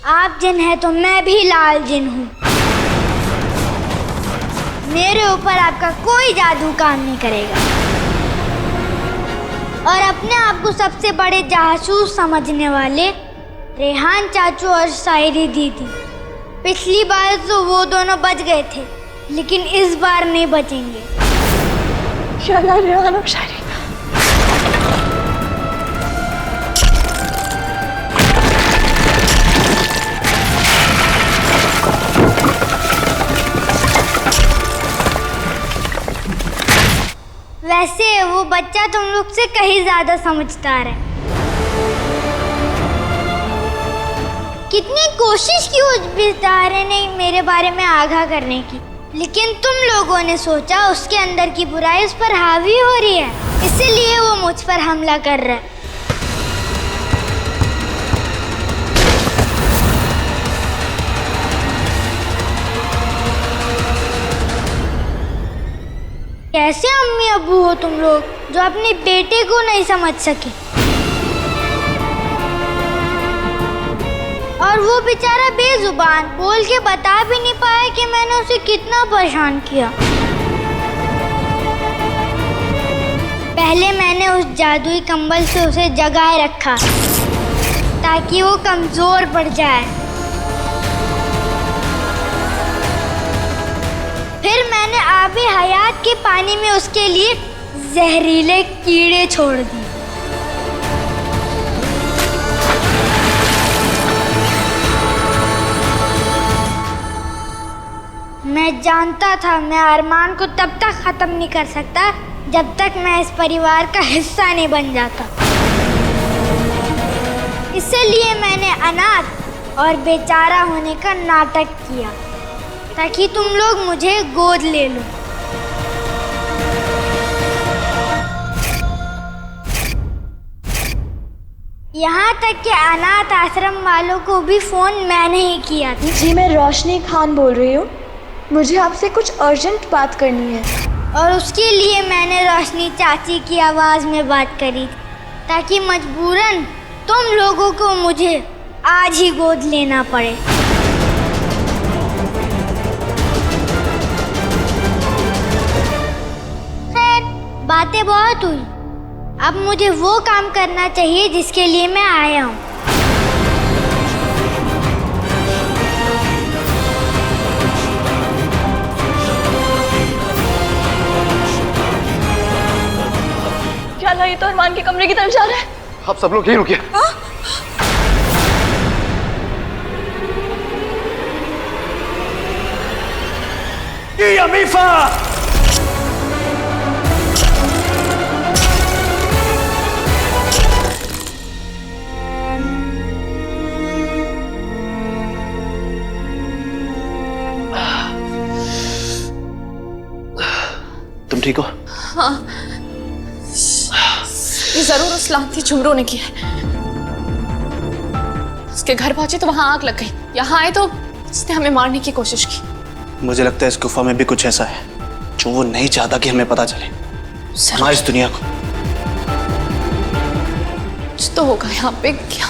आप जिन है तो मैं भी लाल जिन हूँ। मेरे ऊपर आपका कोई जादू काम नहीं करेगा। और अपने आप को सबसे बड़े जासूस समझने वाले रेहान चाचू और शायरी दीदी, पिछली बार तो वो दोनों बच गए थे, लेकिन इस बार नहीं बचेंगे। शाला रेहान और शायरी। वैसे वो बच्चा तुम लोग से कहीं ज्यादा समझदार है। कितनी कोशिश की उस बेचारे ने मेरे बारे में आगाह करने की, लेकिन तुम लोगों ने सोचा उसके अंदर की बुराई उस पर हावी हो रही है, इसीलिए वो मुझ पर हमला कर रहा है। कैसे अम्मी अब्बू हो तुम लोग जो अपने बेटे को नहीं समझ सके। और वो बेचारा बेजुबान बोल के बता भी नहीं पाया कि मैंने उसे कितना परेशान किया। पहले मैंने उस जादुई कंबल से उसे जगाए रखा ताकि वो कमजोर पड़ जाए। फिर मैंने आबे हयात के पानी में उसके लिए जहरीले कीड़े छोड़ दिए। मैं जानता था मैं अरमान को तब तक खत्म नहीं कर सकता जब तक मैं इस परिवार का हिस्सा नहीं बन जाता। इसलिए मैंने अनाथ और बेचारा होने का नाटक किया ताकि तुम लोग मुझे गोद ले लो। यहाँ तक कि अनाथ आश्रम वालों को भी फोन मैंने ही किया था। जी मैं रोशनी खान बोल रही हूँ, मुझे आपसे कुछ अर्जेंट बात करनी है। और उसके लिए मैंने रोशनी चाची की आवाज़ में बात करी ताकि मजबूरन तुम लोगों को मुझे आज ही गोद लेना पड़े। बातें बहुत हुई, अब मुझे वो काम करना चाहिए जिसके लिए मैं आया हूँ। क्या ये तो अरमान के कमरे की तरफ जा रहा है। आप सब लोग यहीं रुकिए। अमीफा, तुम ठीक हो? हाँ, ये जरूर उस लानती झुमरू ने किया है। उसके घर पहुंचे तो वहां आग लग गई, यहाँ आए तो उसने हमें मारने की कोशिश की। मुझे लगता है इस गुफा में भी कुछ ऐसा है जो वो नहीं चाहता कि हमें पता चले, हमारी इस दुनिया को। कुछ तो होगा यहाँ पे। क्या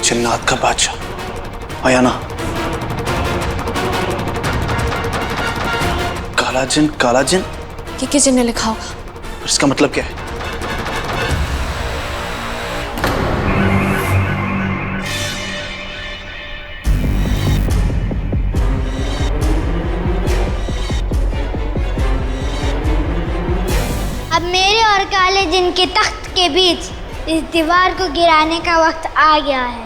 जिन्नात का बादशाह आया ना। काला जिन ये किसी ने लिखा होगा। इसका मतलब क्या है? अब मेरे और काले जिन के तख्त के बीच इस दीवार को गिराने का वक्त आ गया है।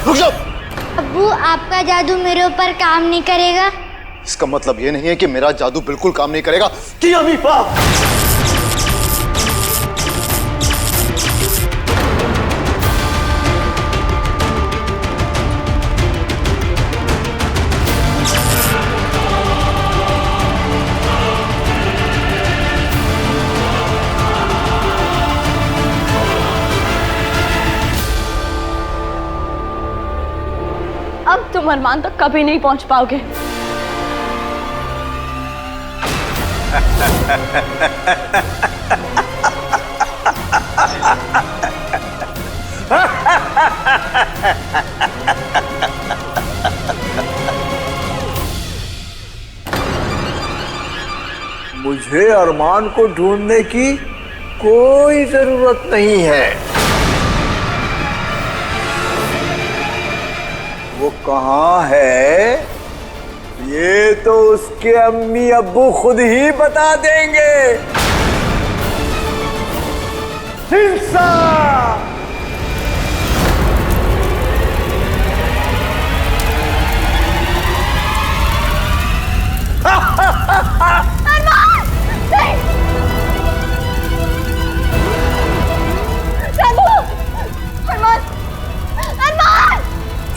रुक जाओ। अब्बू, आपका जादू मेरे ऊपर काम नहीं करेगा। इसका मतलब ये नहीं है कि मेरा जादू बिल्कुल काम नहीं करेगा। कि अमीफा, तुम अरमान तक कभी नहीं पहुंच पाओगे। मुझे अरमान को ढूंढने की कोई जरूरत नहीं है। वो कहाँ है ये तो उसके अम्मी अब्बू खुद ही बता देंगे। हिंसा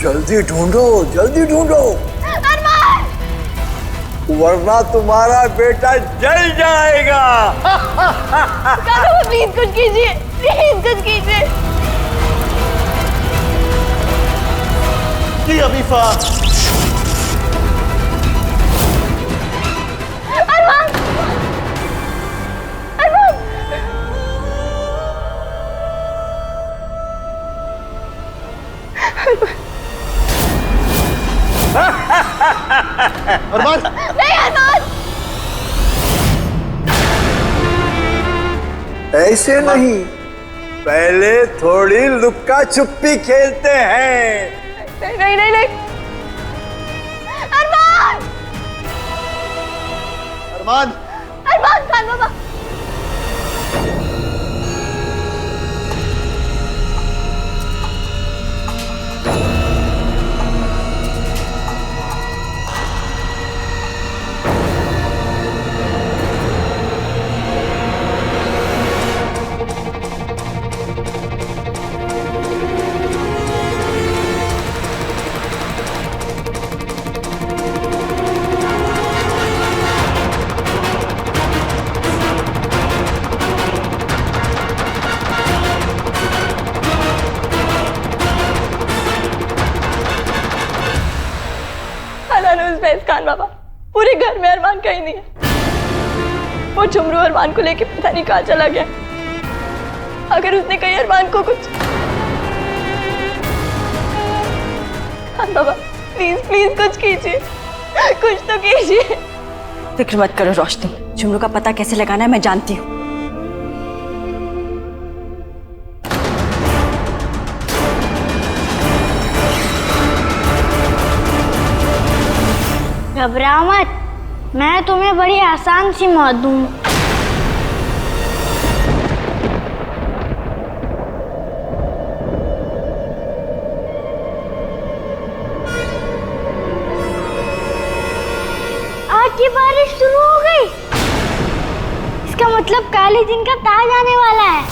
जल्दी ढूंढो, जल्दी ढूंढो, वरना तुम्हारा बेटा जल जाएगा। प्लीज कुछ कीजिए, प्लीज कुछ कीजिए। जी अमीफा। अरमान, अरमान, अरमान नहीं अरमान। ऐसे नहीं, पहले थोड़ी लुक्का छुपी खेलते हैं। नहीं नहीं नहीं नहीं। अरमान, अरमान अरमान खान बाबा। खान बाबा, पूरे घर में अरमान कहीं नहीं है। वो झुमरू अरमान को लेके पता नहीं कहाँ चला गया। अगर उसने कहीं अरमान को कुछ। खान बाबा प्लीज प्लीज कुछ कीजिए, कुछ तो कीजिए। फिक्र मत करो रोशनी, झुमरू का पता कैसे लगाना है मैं जानती हूँ। घबराओ मत, मैं तुम्हें बड़ी आसान सी मौत दूंगा। आज की बारिश शुरू हो गई, इसका मतलब काले दिन का ताज आने वाला है।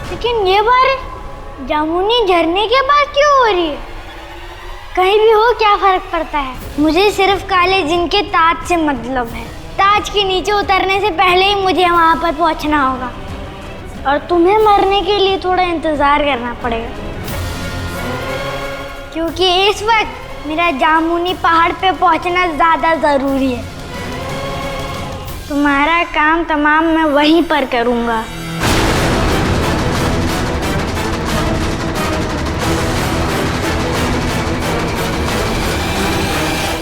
लेकिन ये बारिश जामुनी झरने के पास क्यों हो रही है? कहीं भी हो क्या फर्क पड़ता है, मुझे सिर्फ काले जिन के ताज से मतलब है। ताज के नीचे उतरने से पहले ही मुझे वहां पर पहुंचना होगा और तुम्हें मरने के लिए थोड़ा इंतजार करना पड़ेगा, क्योंकि इस वक्त मेरा जामुनी पहाड़ पे पहुंचना ज्यादा जरूरी है। तुम्हारा काम तमाम मैं वहीं पर करूंगा।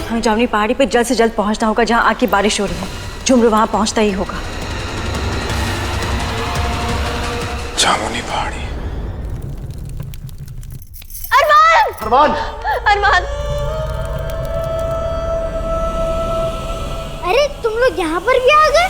हमें जामुनी पहाड़ी पे जल्द से जल्द पहुंचना होगा जहां आग की बारिश हो रही है। झुमरू वहां पहुंचता ही होगा। जामुनी पहाड़ी। अरमान, अरमान, अरमान। अरे तुम लोग यहाँ पर भी आ गए?